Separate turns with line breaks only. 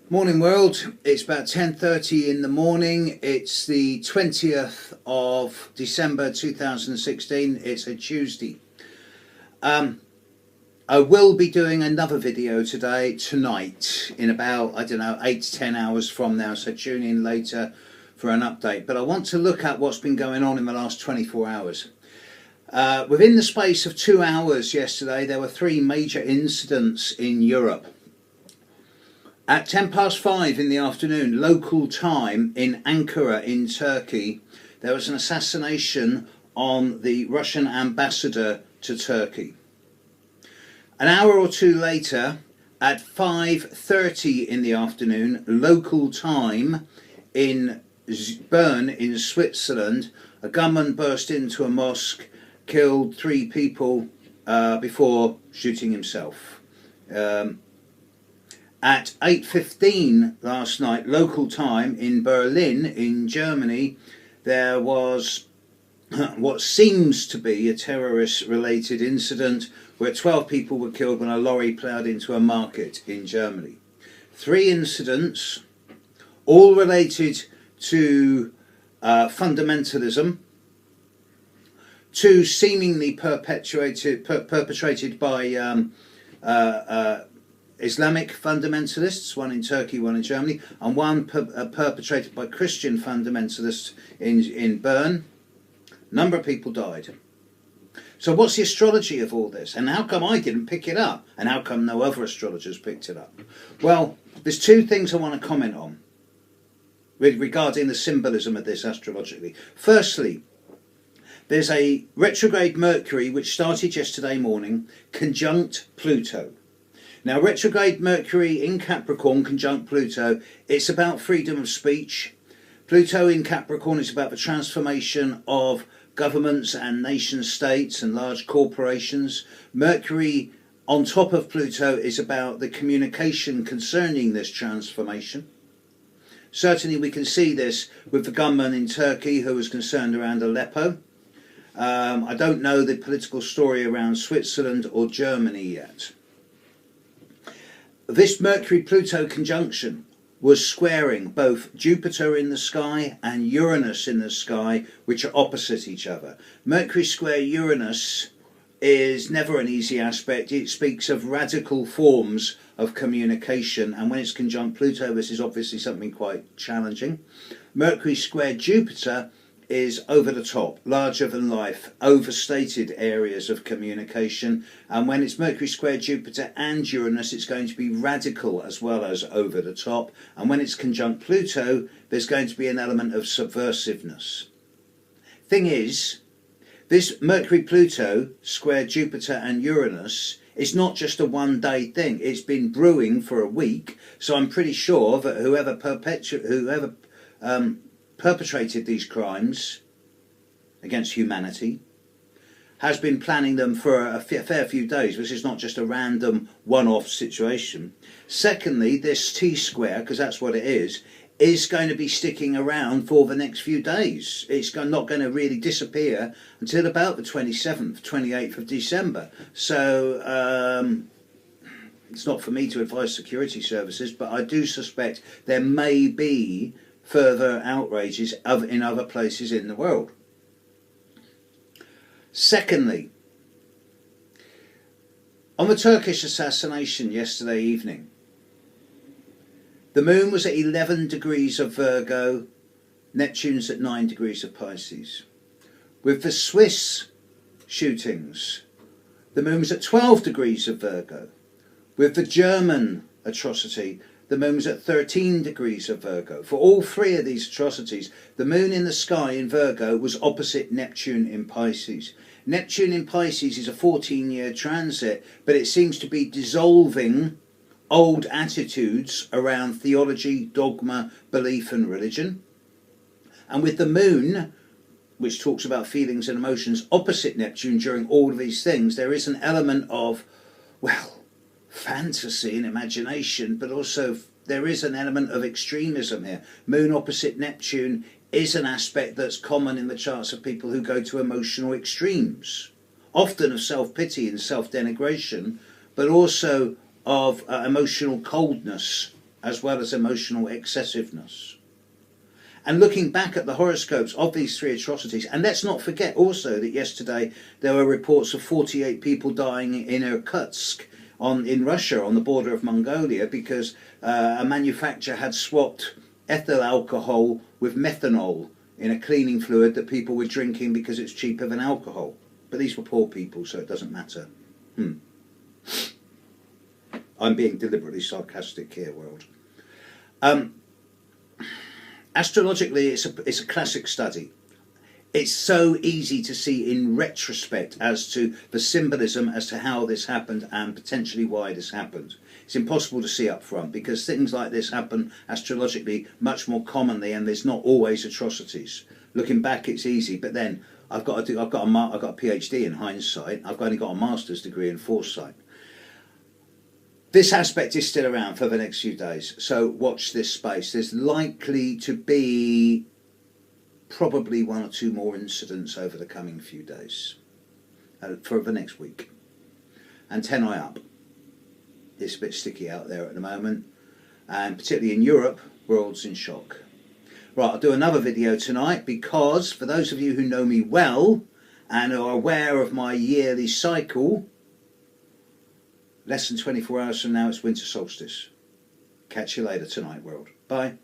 Morning world, it's about 10:30 in the morning. It's the 20th of December 2016. It's a Tuesday. I will be doing another video tonight in about, I don't know, 8 to 10 hours from now, so tune in later for an update. But I want to look at what's been going on in the last 24 hours. Within the space of 2 hours yesterday, there were 3 major incidents in Europe. At 5:10 in the afternoon, local time, in Ankara in Turkey, there was an assassination on the Russian ambassador to Turkey. An hour or two later, at 5:30 in the afternoon, local time, in Bern in Switzerland, a gunman burst into a mosque, killed 3 people before shooting himself. At 8:15 last night, local time, in Berlin, in Germany, there was what seems to be a terrorist-related incident where 12 people were killed when a lorry ploughed into a market in Germany. 3 incidents, all related to fundamentalism, 2 seemingly perpetrated by Islamic fundamentalists, one in Turkey, one in Germany, and one perpetrated by Christian fundamentalists in Bern. A number of people died. So what's the astrology of all this? And how come I didn't pick it up? And how come no other astrologers picked it up? Well, there's 2 things I want to comment on regarding the symbolism of this astrologically. Firstly, there's a retrograde Mercury which started yesterday morning, conjunct Pluto. Now, retrograde Mercury in Capricorn, conjunct Pluto, it's about freedom of speech. Pluto in Capricorn is about the transformation of governments and nation states and large corporations. Mercury on top of Pluto is about the communication concerning this transformation. Certainly we can see this with the gunman in Turkey who was concerned around Aleppo. I don't know the political story around Switzerland or Germany yet. This Mercury-Pluto conjunction was squaring both Jupiter in the sky and Uranus in the sky, which are opposite each other. Mercury square Uranus is never an easy aspect. It speaks of radical forms of communication, and when it's conjunct Pluto, this is obviously something quite challenging. Mercury square Jupiter is over the top, larger than life, overstated areas of communication, and when it's Mercury square Jupiter and Uranus, it's going to be radical as well as over the top, and when it's conjunct Pluto, there's going to be an element of subversiveness. Thing is, this Mercury-Pluto square Jupiter and Uranus is not just a one-day thing. It's been brewing for a week, so I'm pretty sure that whoever perpetrated these crimes against humanity has been planning them for a fair few days. This is not just a random one-off situation. Secondly, this T-square, because that's what it is going to be sticking around for the next few days. It's not going to really disappear until about the 27th, 28th of December. So it's not for me to advise security services, but I do suspect there may be further outrages in other places in the world. Secondly, on the Turkish assassination yesterday evening, the moon was at 11 degrees of Virgo, Neptune's at 9 degrees of Pisces. With the Swiss shootings, the moon was at 12 degrees of Virgo. With the German atrocity, the moon was at 13 degrees of Virgo. For all 3 of these atrocities, the moon in the sky in Virgo was opposite Neptune in Pisces. Neptune in Pisces is a 14-year transit, but it seems to be dissolving old attitudes around theology, dogma, belief and religion. And with the moon, which talks about feelings and emotions, opposite Neptune during all of these things, there is an element of, well, fantasy and imagination, but also there is an element of extremism here. Moon opposite Neptune is an aspect that's common in the charts of people who go to emotional extremes, often of self-pity and self-denigration, but also of emotional coldness as well as emotional excessiveness. And looking back at the horoscopes of these three atrocities, and let's not forget also that yesterday there were reports of 48 people dying in Irkutsk in Russia on the border of Mongolia because a manufacturer had swapped ethyl alcohol with methanol in a cleaning fluid that people were drinking because it's cheaper than alcohol. But these were poor people, so it doesn't matter. I'm being deliberately sarcastic here, world. Astrologically, it's a classic study. It's so easy to see in retrospect as to the symbolism as to how this happened and potentially why this happened. It's impossible to see up front because things like this happen astrologically much more commonly, and there's not always atrocities. Looking back, it's easy, but then I've got a PhD in hindsight. I've only got a master's degree in foresight. This aspect is still around for the next few days, so watch this space. There's likely to be probably one or two more incidents over the coming few days for the next week. And 10 eye up. It's a bit sticky out there at the moment, and particularly in Europe, world's in shock. Right, I'll do another video tonight because for those of you who know me well and are aware of my yearly cycle, less than 24 hours from now it's winter solstice. Catch you later tonight, world. Bye.